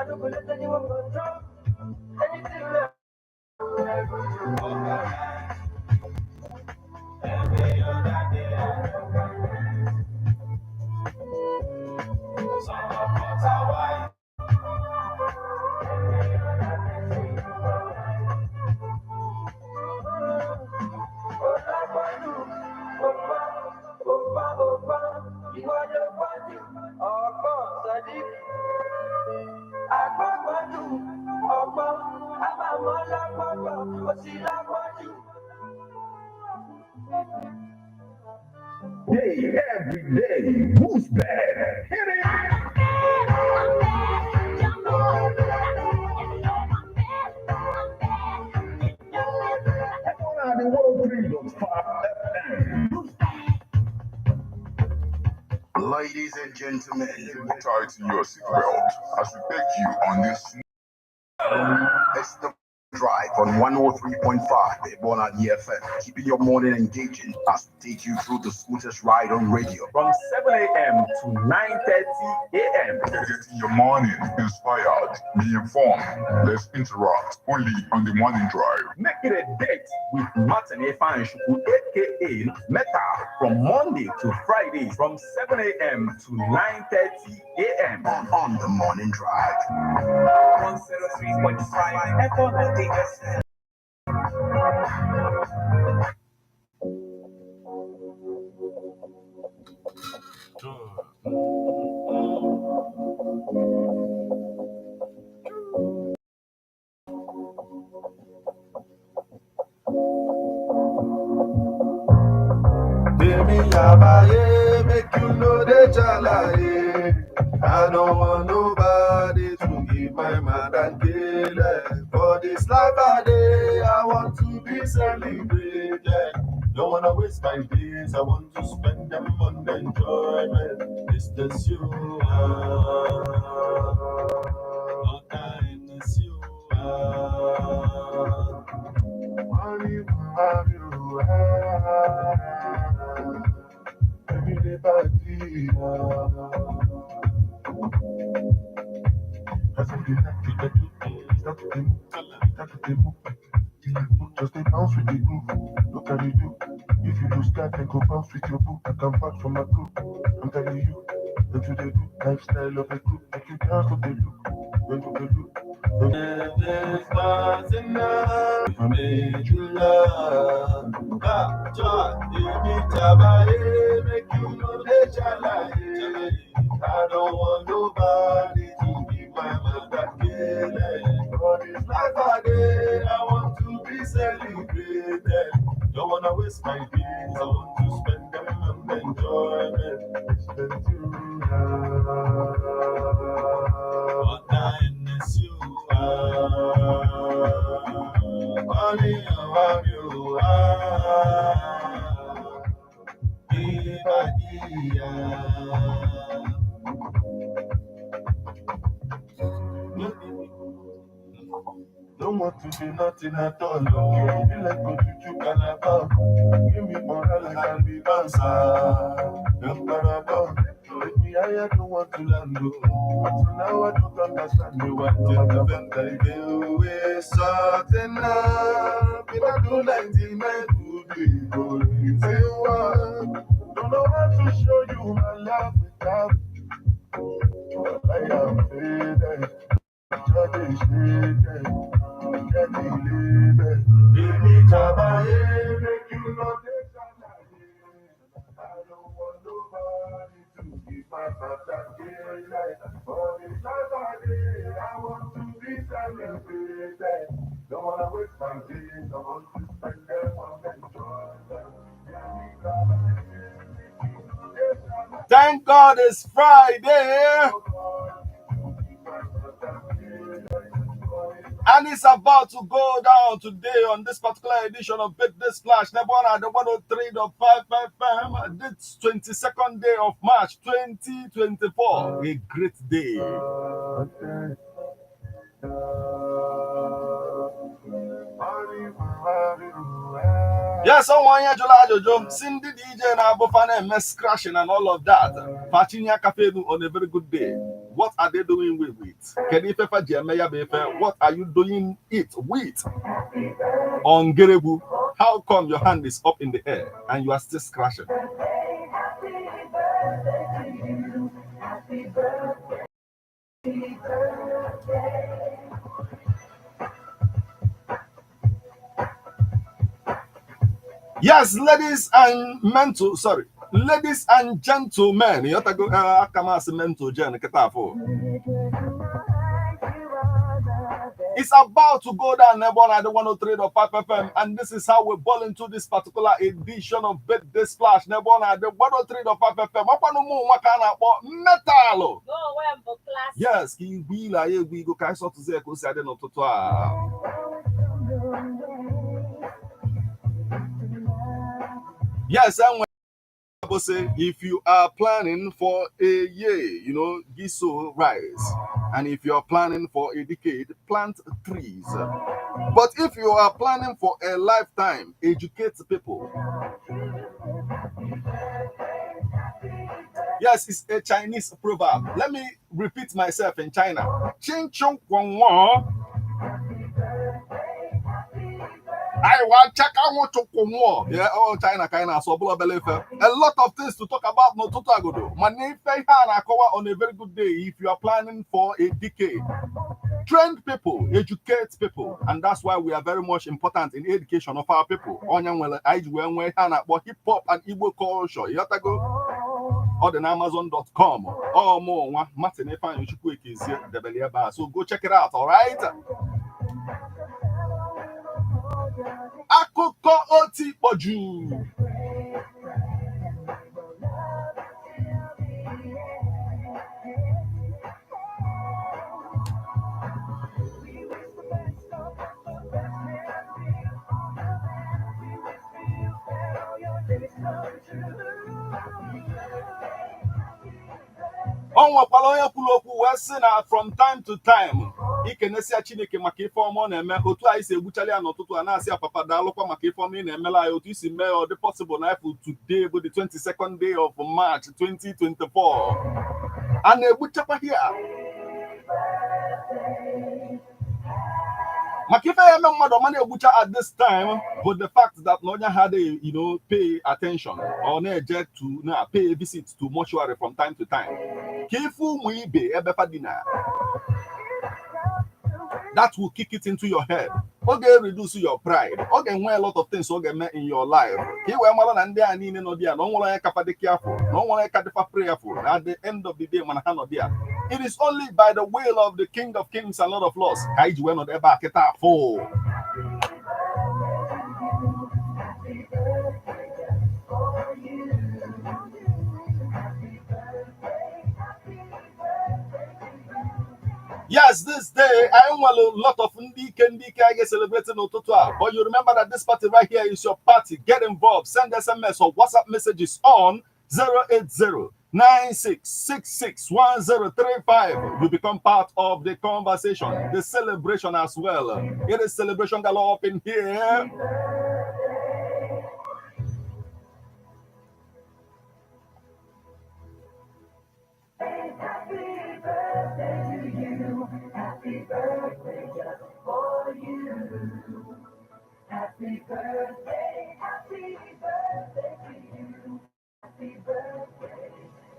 don't go let anyone control. Anything left. Every other day, some of us are white. Day every day, who's bad? Hit it! On the 103.5 FM. Ladies and gentlemen, tighten your seatbelt as we take you on this. It's the drive on 103.5 Ebola EFM, keeping your morning engaging as we take you through the smoothest ride on radio. From 7 a.m. to 9:30 a.m. Getting your morning inspired, be informed, let's interact only on the morning drive. Make it a date with Martin Efanshuku, aka Meta, from Monday to Friday from 7 a.m. to 9:30 a.m. on the morning drive. 103.5 Echo FM. Baby, Abaye, make you know the jalaye. I don't want nobody to give my man and kill it. For this life I day, I want to be celebrated. Don't wanna waste my days, I want to spend them on enjoyment. It's just you, all kindness you money, you every day party. That's what you have to do. Start to move. Just stay bounce with the groove. Look at you do. If you do start, then go bounce with your boo. I come back from my crew. I'm telling you, what you they do. Lifestyle of a group. Make you dance to the look. When you the look. There's nothing enough. If I made you love, make you know that I don't want nobody to be my mother killing. For this life I day, I want to be celebrated. Don't wanna waste my days, I want to spend them on enjoyment. Spend you what kindness you money around you don't want to do nothing at all. Oh. Feel like go to Calabar. Give me moral and I'll be bouncer. Take me higher, don't want to land. So now I don't understand you. Want to defend I feel way something up. In a do 99 to be going. Say what? Don't know how to show you my love without. I am faded. Baby, Tabaye, make you know this. I don't want nobody to give my father life. For this life I want to be celebrated. Don't wanna waste my days, I want to spend them on enjoyment. Thank God it's Friday. And it's about to go down today on this particular edition of Beat the Splash. Nebona, the 103.5 FM. This 22nd day of March 2024. A great day. Yes, someone here, Jojo, Cindy DJ and Abofane mess crashing and all of that. Fachinia Cafe on a very good day. What are they doing with it? What are you doing it with? On Gerebu, how come your hand is up in the air and you are still scratching? Yes, ladies and gentlemen, it's about to go down at the 103.5 FM, and this is how we ball into this particular edition of Birthday Splash. At the 103.5 FM. Metal. Yes, we go to yes, and say if you are planning for a year, Giso rise, and if you are planning for a decade, plant trees. But if you are planning for a lifetime, educate people. Yes, it's a Chinese proverb. Let me repeat myself in China. Ching chung kwang wo. I want check out to come. Yeah, oh China so a lot of things to talk about. No totagodo. On a very good day. If you are planning for a decade, train people, educate people, and that's why we are very much important in education of our people. Hip hop and Igbo culture. You have to go on Amazon.com or more. So go check it out. All right. Akoko oti poju. From time to time. Ikenesi Chineke maka ife ọma na-eme otu anyị si egbuchali ya n'ụtụtụ a na-asị papa daalụkwa maka ife ọma ị na-emela anyị otu isi mee ọ dị possible na April today bụ the 22nd day of March 2024 a na-egbuchakwa here maka ife ya eme mmadụ ọma na-egbucha at this time but the fact that no one had pay attention or na-eje to pay a visit to mortuary from time to time ka ife ụmụ ibe ebefa dina that will kick it into your head. Okay, reduce your pride. Okay, a lot of things in your life. Here we are and there no dear. No one careful. No one prayerful. At the end of the day, man, it is only by the will of the King of Kings and Lord of Lords. Yes, this day I am a lot of Ndike I get celebrating Ototua. But you remember that this party right here is your party. Get involved. Send SMS or WhatsApp messages on 080-9666-1035. You become part of the conversation, the celebration as well. It is celebration galore up in here. Happy birthday just for you. Happy birthday to you. Happy birthday.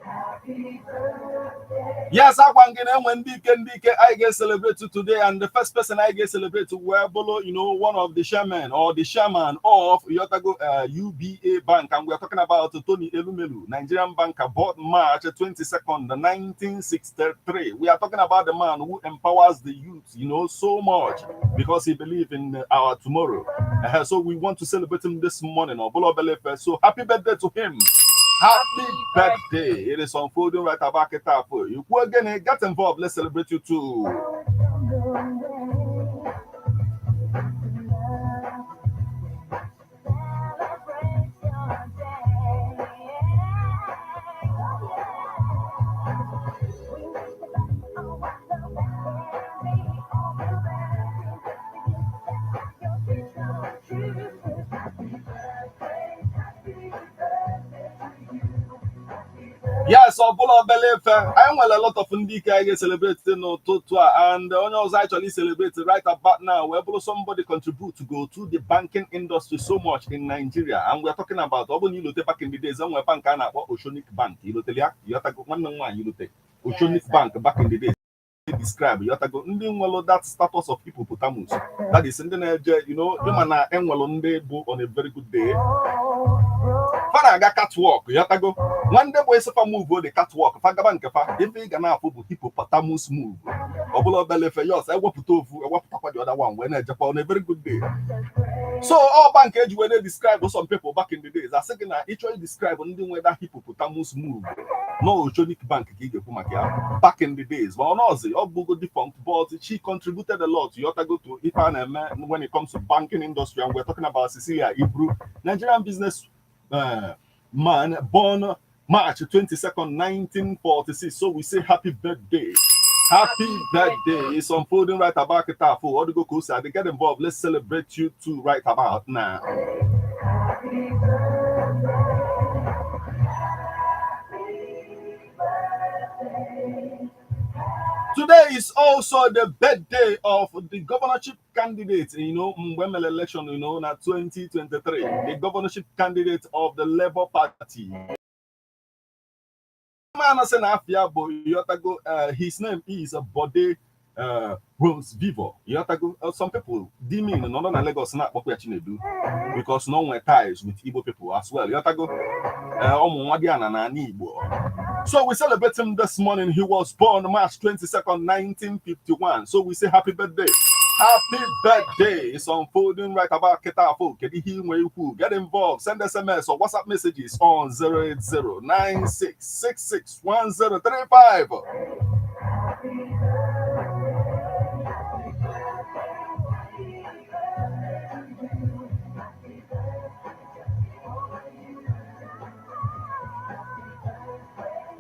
Happy birthday. Yes, I want when Ndike I get celebrated today, and the first person I get celebrated were Bolo, one of the chairman or the chairman of Yotago UBA Bank, and we are talking about Tony Elumelu, Nigerian banker, bought March 22nd, 1963. We are talking about the man who empowers the youth, so much because he believes in our tomorrow. So we want to celebrate him this morning. So happy birthday to him. Happy birthday. It is unfolding right about it. You go again, get involved. Let's celebrate you too. Yes, Yes, Obula Belefe. I want a lot of Ndika I get celebrated no Totua and the owners actually celebrate right about now. Where somebody contribute to go to the banking industry so much in Nigeria. And we're talking about Obun Yulute back in the days and we're bank and Oceanic Bank. You have to go one you take Oceanic Bank back in the days. Describe you have to go that status of people putamus. That is in the you know, you man on a very good day. Fana ga catwalk, you have to go. One day boys if I move the catwalk, Fagabanka, if they gonna put hippopotamus move. Obulo Belefe, yes, I want to tofu, I want to talk the other one when I Japan on a very good day. So all bank age when they describe some people back in the days, I second I actually describe on the way that hippopotamus move. No Oceanic Bank back in the days. Well, no, Obugo defunct, but she contributed a lot. You have to go to Ipan when it comes to banking industry, and we're talking about Cecilia Ibru, Nigerian business man, born March 22nd, 1946. So we say happy birthday. Happy birthday. It's unfolding right about it. For go Kosa, they get involved. Let's celebrate you too right about now. Today is also the birthday of the governorship candidate, you know, Mwemel election, you know, na 2023. The governorship candidate of the Labour Party. His name is Bode Rose Vivo. Some people deeming no Lagos not what we actually do because no one ties with Igbo people as well. So we celebrate him this morning. He was born March 22nd, 1951. So we say happy birthday. Happy birthday. It's unfolding right about Ketafo. Get involved. Send SMS or WhatsApp messages on 080-9666-1035.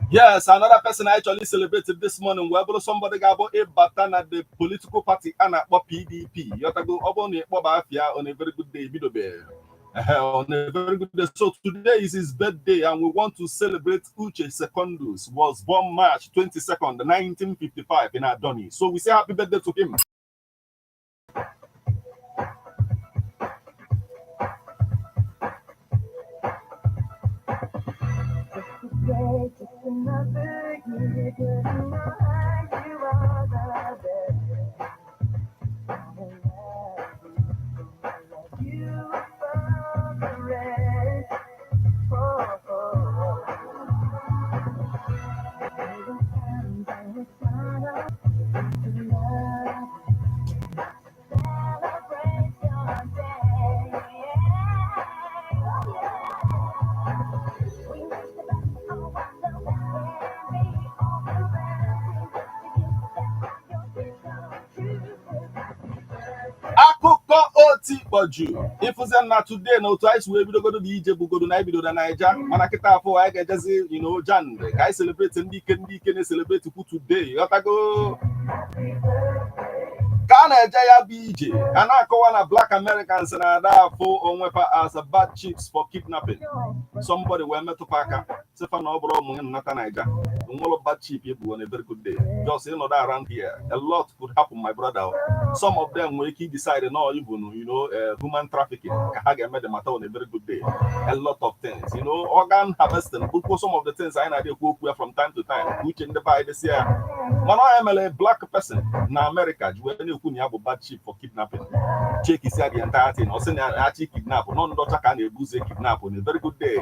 Yes, another person I actually celebrated this morning. We're able somebody got about a button at the political party and at PDP. You have to go up on a very good day, on a very good day. So today is his birthday, and we want to celebrate Uche Secondus. Was born March 22nd, 1955 in Adoni. So we say happy birthday to him. Just another year, good night, you are the best. I love you for the rest. Akụkọ oti kpọju ifuze na today na otu anyị si wee bidogodo na ije bugodo na ibido na Naija mana kịta afọ anyị ga-ejezi Jande ka anyị celebrate ndị ike na-celebrate kwu today ghọtago ka a na-eje ya bụ ije a na-akọwa na Black Americans na-ada afọ onwefa as a bad chips for kidnapping. Somebody wee metụpa aka sefa na ọ bụrụ ụmụ nnata Naija nwere bad chip ebu on a very good day. Just not around here, a lot could happen, my brother. Some of them will decide not even human trafficking can make the matter on a very good day. A lot of things, organ harvesting. Some of the things I know from time to time, which in the by this year. When I am a black person in America, when you have a bad chip for kidnapping, check is the entire thing. Or send actually kidnap, no doctor can abuse a kidnap on a very good day.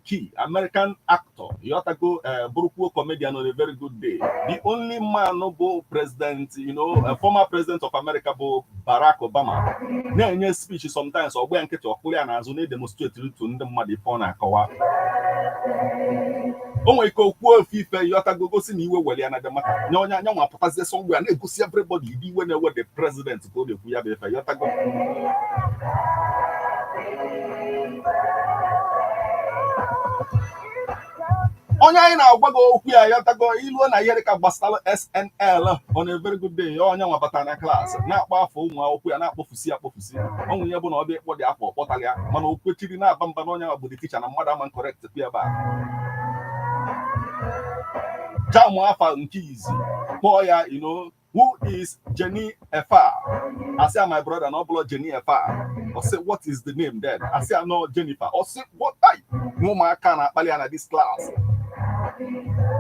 Key American actor, you have to go Buruku comedian on a very good day. The only man no president, a former president of America, Barack Obama. Now speech sometimes or when get your fully and as only demonstrate to the muddy phone and kawa. Oh my God, FIFA, you have to go see me where you are the matter. No, because somewhere and go see everybody be whenever the president go the you have to go. onye anyị na-agwa gị okwu ya yọtago iluo na ihe dịka gbasara SNL on a very good day onye nwa bata na klaasị na-akpọ afọ ụmụ akwụkwọ ya na-akpọfusi ọnwụ ya bụ na ọ bịa ịkpọ dị afọ kpọtara ya mana o kwechiri na-aba mba na onye nwa bụ dị ticha na mmadụ ama correct pịa ebe a jamụ afa nke izi kpọọ ya who is Jenny Efa? I say, my brother, no blood Jenny Efa. I say, what is the name then? I say, no, Jennifer. I say, what? No, my can't this class.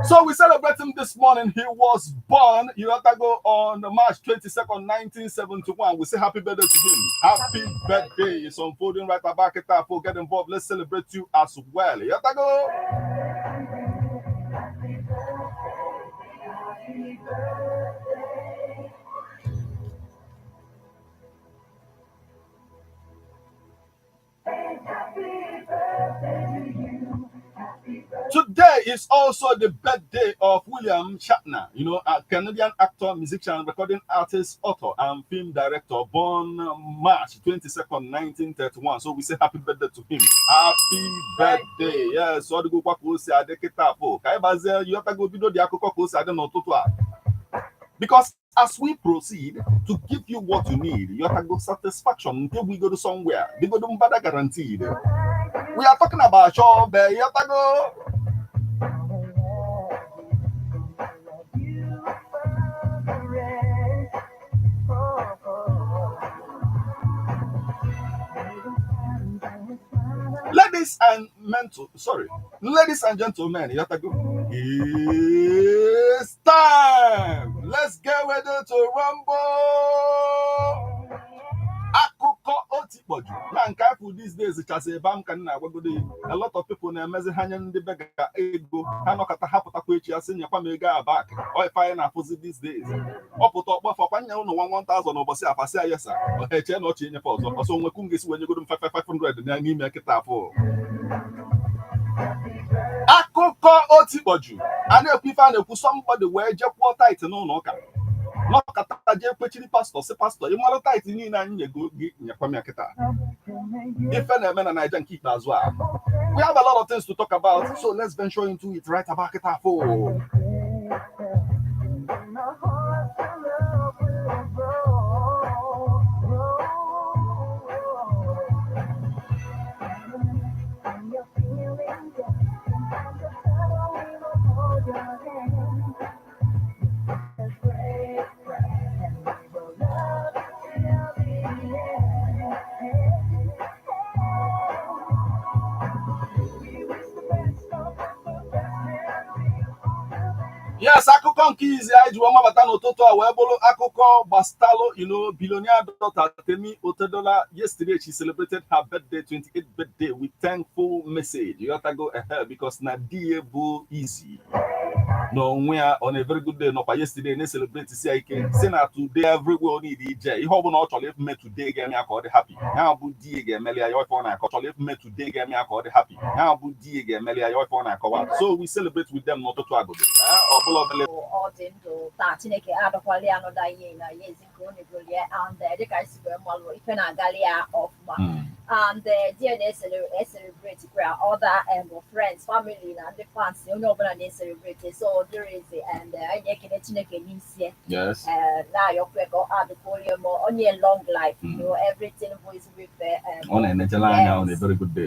So we celebrate him this morning. He was born, on March 22nd, 1971. We say happy birthday to him. Happy birthday. It's unfolding right back at that. Get involved. Let's celebrate you as well. Today is also the birthday of William Shatner, a Canadian actor, musician, recording artist, author, and film director, born March 22nd, 1931. So we say happy birthday to him. Happy birthday. Yes, so the go because as we proceed to give you what you need, you have to go satisfaction until we go to somewhere. We go to Mbada guaranteed. We are talking about job. You have to go. Ladies and gentlemen, you have to go. It's time. Let's get ready to rumble. Akụkọ Otikpoju. Na nke afọ these days chasị ebe m ka nna agwagodo a lot of people na-emezi hanya ndị bega ego ha nọkọta hapụtakwa echi asị nyekwa m ego abak ife anyị na-afụzi these days ọ pụta ọkpọfọkwa nya ụnụ 1000 n'ụbọchị afasị ayesa eche na ọchị enyefe ọzọ ọsọ nwekwu m ga-esi wenyegodo m 500 na n'ime kịta afọ Akụkọ Otikpoju a na-ekwu ife a na-ekwu somebody wee jekwuo tait n'ụlọ ụka nọkọta jee kwechiri pastọ si pastọ ịmalụ tait niile anyị nyego gị nyekwa m ya kịta ife na-eme na Naija nke ikpeazụ a we have a lot of things to talk about, so let's venture into it right about kịta afọ. Yes, akụkọ nke izi anyị ji mabata n'ụtụtụ a wee bụrụ akụkọ gbastalụ billionaire daughter Temi Otedola. Yesterday she celebrated her birthday, 28th birthday, with thankful message. You have to go ahead because na die bụ easy. No, we are on a very good day. No, but yesterday they celebrate to say na today everywhere need DJ. You have not actually met today game me call happy. Now bu die game melia your phone I call met today game me call happy. Now bu die game melia your phone I call. So we celebrate with them not to ago. Ọdịndụ taa Chineke adọkwala ya anọda ihe na ya ezikọ onye bụrụ ya and dịka isi wee malụ ife na-agali ya ọfụma and dear they celebrate other friends, family na ndị fans onye ọbụla na-celebrate so there is and anyị na-ekele Chineke n'isi yes na yọkwe ka adụkwala mo onye long life everything is with on na-enetela anya on a very good day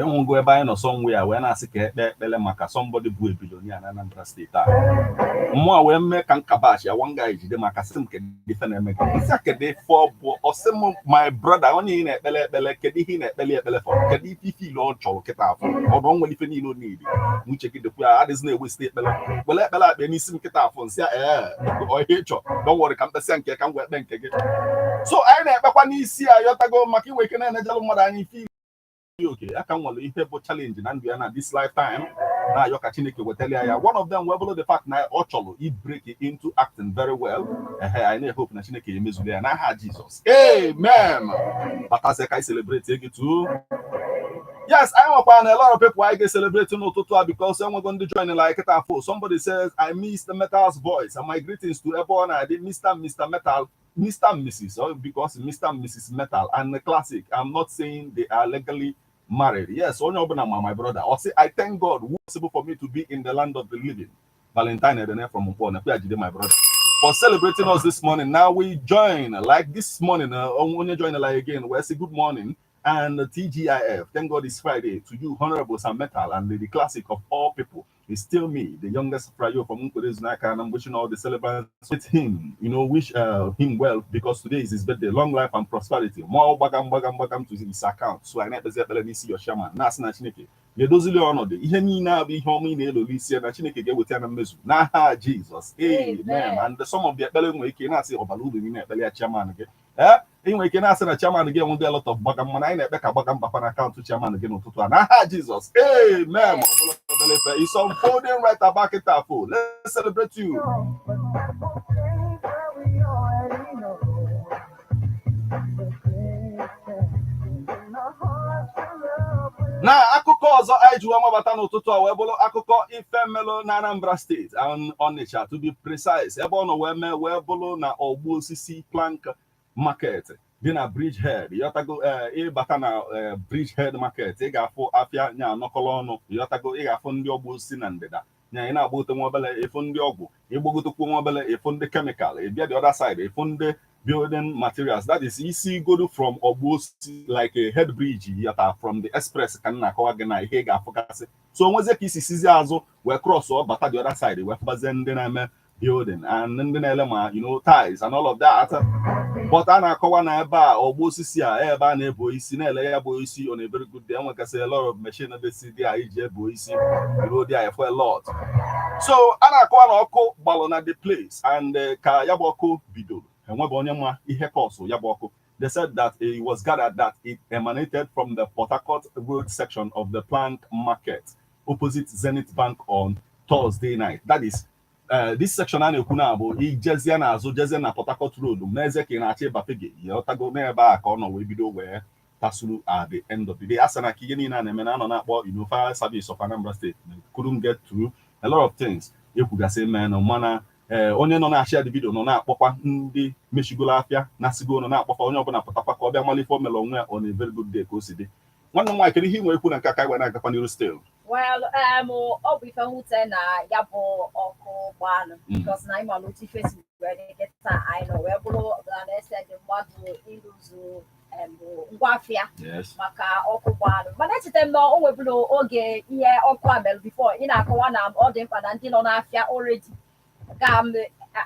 enwego ebe anyị nọ somewhere wee na-asị ka ekpele maka somebody bụ ebilonia na Anambra State a mmụọ wee mee ka nkabashi ya one guy jide maka sị m kedu ife na-eme ka isi akede fọ bụ ọsị m my brother onye ị na-ekpele kedu ihe ị na-ekpele for kedu ife ile ọ chọrọ kịta afọ ọdụ nwere ife niile ọ niile uche gị dịkwa ya adịghị na-ewe site ekpele akpe n'isi m kịta afọ nsị ọhịa ịchọ don't worry ka m kpesịa nke ka m wee kpe nke gị so anyị na-ekpekwa n'isi ya yọtago maka inwe ike na-enejelụ mmadụ anyị ife okay aka nwere ihe bụ challenge na ndụ ya na this lifetime na ayọ ka Chineke wetala ya one of them were the fact na ọ chọrọ i break into acting very well I na-hope na Chineke emezule ya n'aha Jesus amen batazie ka I celebrate gị too. Yes, I want a lot of people I get celebrating n'ụtụtụ because we're going to join like it afọ. Somebody says I miss the Metal's voice and my greetings to everyone. I did Mr. Metal, Mr. Mrs. because Mr. and Mrs. Metal and the classic. I'm not saying they are legally married. Yes, only open my brother. Or say, I thank God who was able for me to be in the land of the living. Valentine and from Mpona, my brother. For celebrating us this morning. Now we join, like this morning, when you join like again, we say good morning and TGIF. Thank God it's Friday. To you, Honorable Sam Metal and the classic of all people. It's still me, the youngest Frayo from Unkode's Naka, and I'm wishing all the celebrants with him, wish him well because today is his birthday. Long life and prosperity. More bagam to his account. So I never see your shaman. Nasna Chineke. You dozili ọnọdụ ihe niile abụ ihe ọma ị na-eloli isi na Chineke ga-eweta na mmezu n'aha Jizọs. Amen. And some of the ekpere nwere ike na-asị ọbara uru gị na-ekpere ya chairman gị. Inwe ike na-asị na chairman gị enwe a lot of gbagam mana anyị na-ekpe ka gbagam bakwa na akaụntụ chairman gị n'ụtụtụ a n'aha Jizọs. Amen. It's unfolding right about it. Let's celebrate you. Na akụkọ ọzọ anyị ji nwabata n'ụtụtụ a wee bụrụ akụkọ ife mmelụ na Anambra steeti Onitsha to be precise ebe ọ nọ wee bụrụ na ọgbụ osisi plank market dị na Bridgehead yọtago ịbata na Bridgehead market ị ga-afụ afịa nya anọkọrọ ọnụ yọtago ị ga-afụ ndị ọgbụ osisi na ndịda nya ị na-agbagote nwa obele ịfụ ndị ọgwụ ịgbagotekwu nwa obele ịfụ ndị chemical ịbịa the other side ịfụ ndị building materials. That is easy go from Obusi like a head bridge yata from the express can na kawagana hega focus. So once the kisi sizi azo we cross or but the other side we bazen then building and then elema ties and all of that. But ana kawa na eba Obusi sia eba na eboisi na ele ya boisi on a very good day. I can say a lot of machine that see there ije boisi there for a lot. So ana kawa na oko balona the place and ka yaboko bido. They said that it was gathered that it emanated from the Port Harcourt Road section of the Plank Market opposite Zenith Bank on Thursday night. That is, this section na Port Harcourt Road. Tasulu at the end of the day. Asana Kigeni and fire service of Anambra State couldn't get through a lot of things. You could say man or mana. Onye nọ na-ashare the video nọ na-akpọkwa ndị mechigolo afịa na sigo nọ na-akpọkwa onye ọbụla pụtakwa ka ọ bịa malite omele onwe on a very good day ka o si dị. Nwanne m nwaanyị kedu ihe nwere ikwu na nke aka igwe na-agakwa n'iru still? Well, ọ bụ ife nwute na ya bụ ọkụ gbanụ because na ịma n'otu ife si were dịkịta anyị nọ wee bụrụ na-ese dị mmadụ ịrụzu ngwa afịa maka ọkụ gbanụ mana echeta m na o nwebụrụ oge ihe ọkụ a mere before ị na-akọwa na ọ dị mkpa na ndị nọ n'afịa already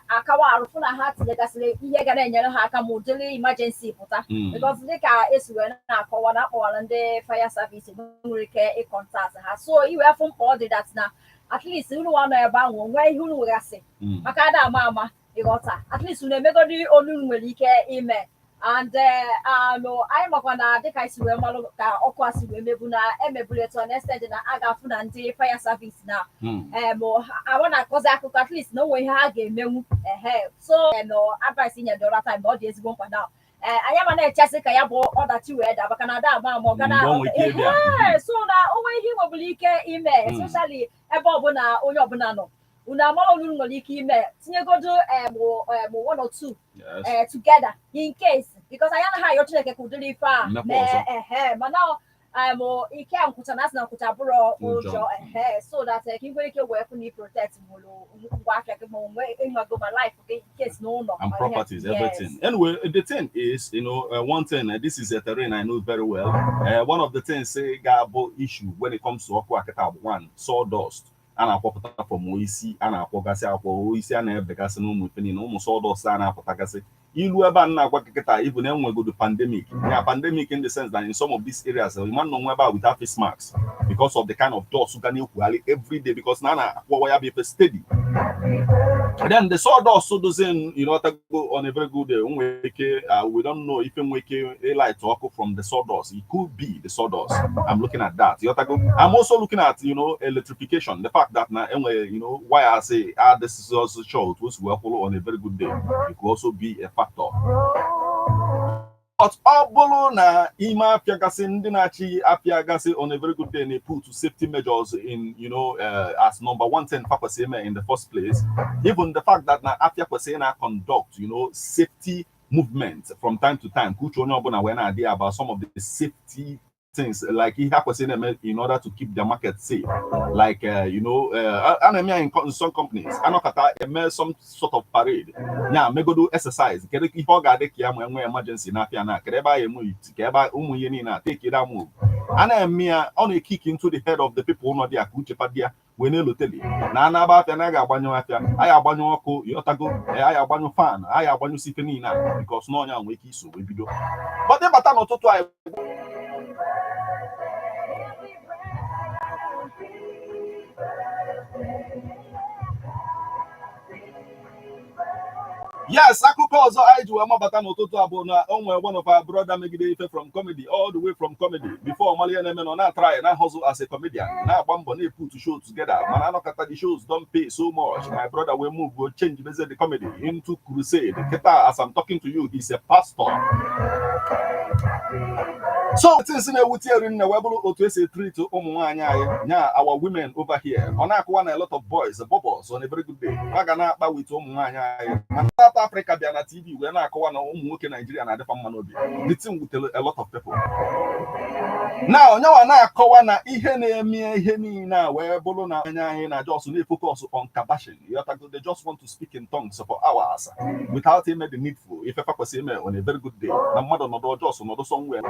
akawa arụfụ na ha tinyegasịrị ihe ga na-enyere ha aka ma ụdịrị emergency pụta because dịka esi wee na-akọwa na akpọwara ndị fire service nwere ike ịkọntaktị ha so iwe afọ mkpa ọ dị dat na at least unu nwa nọ ebe ahụ nwee ihe unu nwegasị maka ada ama ịghọta at least unu emegodi olu nwere ike ime and anyị makwa na dịka isi wee malụ ka ọkụ asị wee mebu na emebulu etu na-ested na a ga-afụ na ndị fire service na awa na-akọzi akụkọ at least na onwe ihe ha ga-emenwu so advice nye dọra time ọ dị ezigbo mkpa na anyị ama na-echesi ka ya bụ ọdachi wee da maka na ada ama ma ọ gana so na onwe ihe nwebụrụ ike ime especially ebe ọbụla onye ọbụla nọ unu amara olu nwere ike ime tinyegodo one or two together in case because anyị anaghị ayọ Chineke ka ụdịrị ife a mana ike a nkwụcha na asị na nkwụcha bụrụ ụjọ so that ka ị nwere ike wee fụ na protect ngwa afịa gị ma onwe ịnwago ma life in case n'ụlọ and properties everything. Anyway, the thing is one thing this is a terrain I know very well. One of the things say gabo issue when it comes to ọkụ akịta bụ one sawdust. A na-akpọpụta from oisi a na-akpọgasị akpọ oisi a na-ebegasị n'ụmụ ife niile ụmụ sawdust a na-apụtagasị ilu ebe a na-agwa kịta ibu na enwegodo pandemic pandemic in the sense that in some of these areas you man nọ nwe ebe a without face masks because of the kind of dust ga na-ekwugharị every day because na na-akpọwa ya bụ ife steady. Then the sawdust so doesn't go on a very good day. We don't know if a light ọkụ from the sawdust. It could be the sawdust. I'm looking at that. I'm also looking at electrification. The fact that now why I say this is also show it was follow on a very good day. It could also be a factor. But all na ima apiagasi ndi nachi apiagasi on a very good day they put safety measures in as number 110 purpose in the first place. Even the fact that na apiakwesena conduct safety movements from time to time. Kuchu onye obuna when idea about some of the safety things like he happens in order to keep the market safe. Like you know, in some companies, I know some sort of parade. Yeah, me go do exercise. Get if I got the emergency na piana. Get by a move. Get by na take it out move. And I me on a kick into the head of the people who know their kuchepadia. We need to tell you. Na na ba piana ga banyo afia. I abanyo oko yotago. I abanyo fan. I abanyo sipeni na because no nya weki so we bido. But the bata no to I. Yes, Akuko also I do Batano Toto Abona, one of our brother Megide from comedy, all the way from comedy. Before Malian men on try and I hustle as a comedian. Now Bambone put to show together. Manano Kata the shows don't pay so much. My brother will change the comedy into crusade. Keta, as I'm talking to you, he's a pastor. So since we are in the Webble to say 3 to our women over here. On a lot of boys, bubbles on a very good day. Magana with South Africa be on TV, we're not working Nigeria and the thing will tell a lot of people. Now, na ihene na where Bolona and just focus on kabashing. They just want to speak in tongues for hours without him the needful. If ever was on a very good day, the mother no just another somewhere.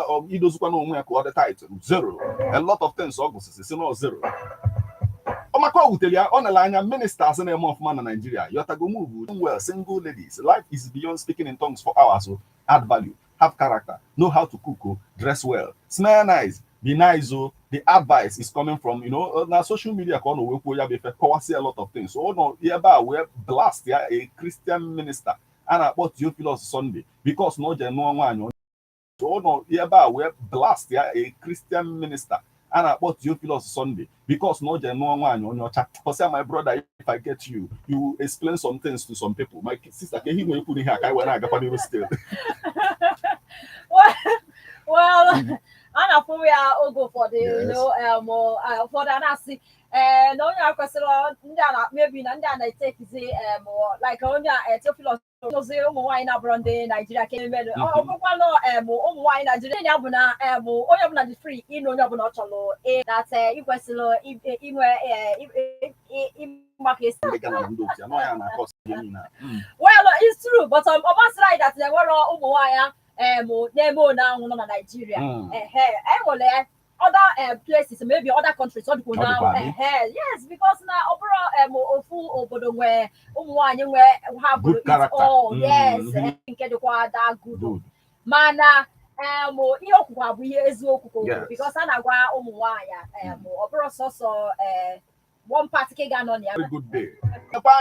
Or he does one the title zero. A lot of things August is no zero. On the line, ministers in a month man in Nigeria. You have to go move well, single ladies. Life is beyond speaking in tongues for hours. So add value, have character, know how to cook, dress well, smell nice, be nice. The advice is coming from now social media. See a lot of things. So no, hereby we blast a Christian minister and about Theophilus Sunday because no genuine one. So no, hereby we blast a Christian minister. And about Theophilus Sunday because no genuine one on your chat. For my brother, if I get you, you explain some things to some people. My sister, can he put in here? When I got still. Well, and after we are go for the for the Nasi. No, you question maybe I take more like only Theophilus. Nigeria came in. Why Nigeria Yabuna free in Yabuna Cholo. That's well, it's true, but almost like that they were now Nigeria. Other places, maybe other countries, now. Yes, because now overall, full where have good character. all yes, that good. Mana because I overall so one party very good day.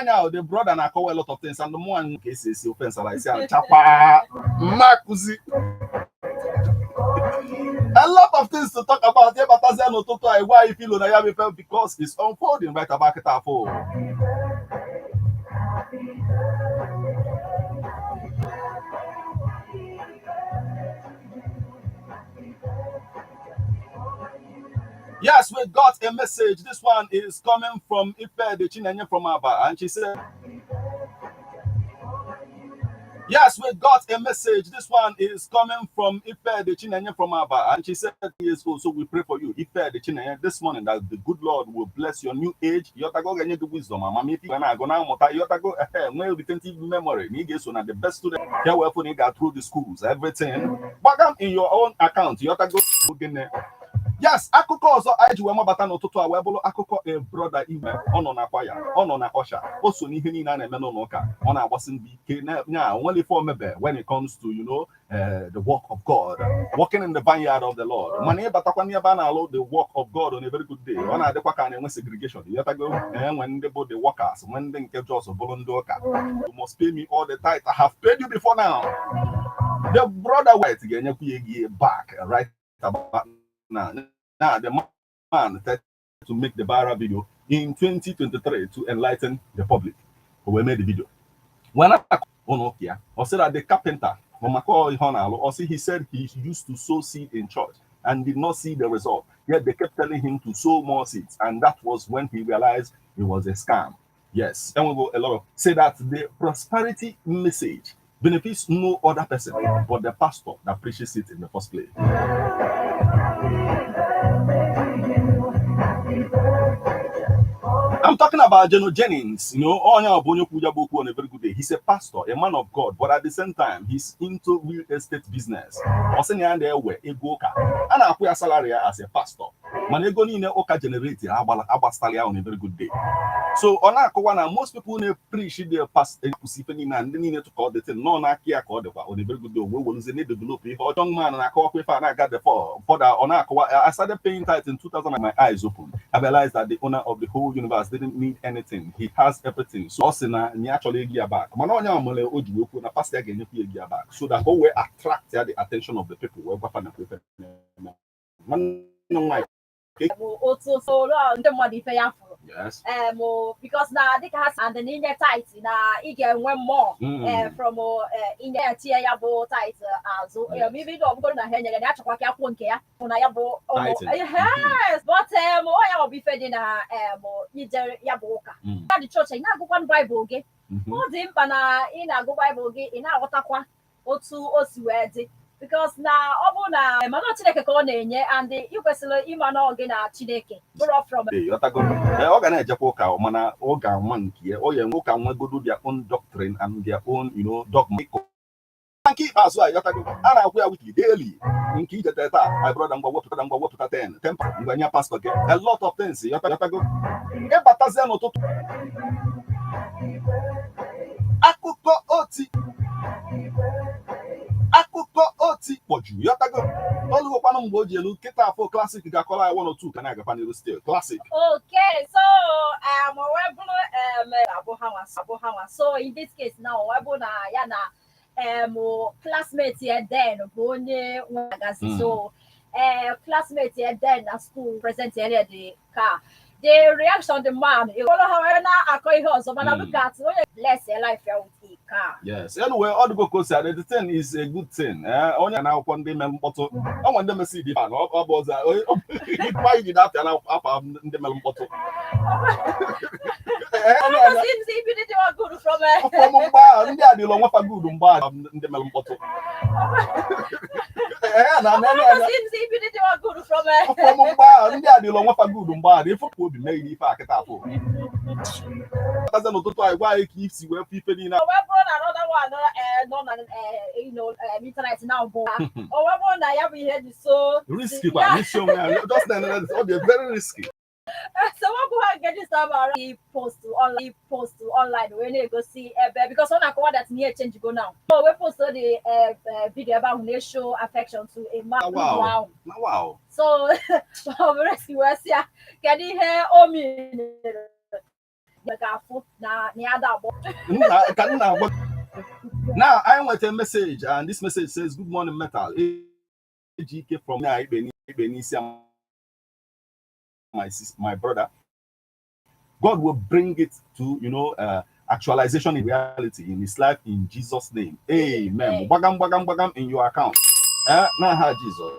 Now the brother and I call a lot of things, and the more cases offense like say Chapa Makuzi. A lot of things to talk about here, but why you feel on because it's unfolding right about it. Yes, we got a message. This one is coming from Ife the Chinenye from Aba, and she said, yes, we got a message. This one is coming from Ife the Chinenye from Aba, and she said, yes, so we pray for you, Ife the Chinenye, this morning that the good Lord will bless your new age. Yotago get the wisdom, mama. If you are going to Yotago, well, retentive memory. Need so the best student. Here, we have got through the schools, everything. But in your own account, Yotago. Yes, Akuko also I do batano to a webolo Akuko a brother email on a choir, on a osha, also Nihini and Menonoka, on a wasn't be now only for me when it comes to the work of God, walking in the vineyard of the Lord. Mane Batakwania Banalo, the work of God on a very good day. On a Depakan and segregation. You have to go and when they bought the workers, when they get jobs of Bolondoka, you must pay me all the time. I have paid you before now. The brother white again, you back right about now the man to make the Bara video in 2023 to enlighten the public. We made the video. When I or said that the carpenter he said he used to sow seed in church and did not see the result. Yet they kept telling him to sow more seeds, and that was when he realized it was a scam. Yes, and we go a lot of say that the prosperity message benefits no other person but the pastor that preaches it in the first place. I'm talking about Geno Jennings, you know, on a very good day. He's a pastor, a man of God, but at the same time, he's into real estate business. Also, and I put a salary as a pastor. Manegoni ne oka generate abastalia on a very good day. So on a most people appreciate their past and they need to call the thing no na kia call on a very good day. We will need to develop it. Or young man and I call with and I got the for that on I started paying tithes in 2000 and my eyes open. I realized that the owner of the whole universe didn't need anything. He has everything. So Osina ni actually gear back. Manonya mole oju na pastor again gear back. So that go where attract the attention of the people. Also, so the money pay for. Yes. Because now they has and the ninja tight now you get one more from in the tier yabo tight so maybe don't go na henya na chakwa kya phone kya na yabo yes but I will be fed in yabo ka the church na go one Bible ge o di mpa na ina go Bible ge ina awotakwa otu osiwedi because now na mana Chineke ka ọ na-enye and you kwesịrị ịma na oge na Chineke bụrụ from ọ ga na-ejekwa ụka mana ọ ga-anwa nke ya ọ ya nwe ụka nwegodo their own doctrine and their own dogma nke ikpeazụ a yọtago a na-akwụ ya wiki daily nke ijete taa my brother ngwa wepụta 10 temper ngwa nye pastor gị a lot of things yọtago ịbatazie n'ụtụtụ akụkọ oti kpọjuru yọtago olugokwanụ mgbe o ji elu nkịta afọ classic ga-akọla ya 1 or 2 ka na-agakwa n'iru still classic. Okay, so so in this case now na ya na classmate here then bụ onye nwagazi so classmate here then na school present here the car the reaction of the man you follow how na akọ ihe ọzọ mana look at onye bless your life with a car. Yes, anyway, all the go say the thing is a good thing. Onye na akwụkwọ ndị mel mkpọtụ ọ nwe ndị mesi dị fan ọ bụ ọzọ why you that na apa ndị mel mkpọtụ mgba ndị adịlọ nwefa good mgba ndị mel mkpọtụ mgba ndị adịlọ nwefa good mgba dị fọpụ obi mee ife akịta afọ ọtaza n'ụtụtụ anyị gwa anyị ka isi wee fụ ife niile internet now na ya bụ ihe dị so risky just very risky. So what go and get this time around he post to online when you go see because on a that near change go now. So we post the video about when they show affection to a man. Wow. So rescue us yeah. Can you hear me? Now I want a message and this message says good morning metal. AGK from my brother. God will bring it to actualization in reality in his life in Jesus' name. Amen. Bagam in your account. Now Jesus.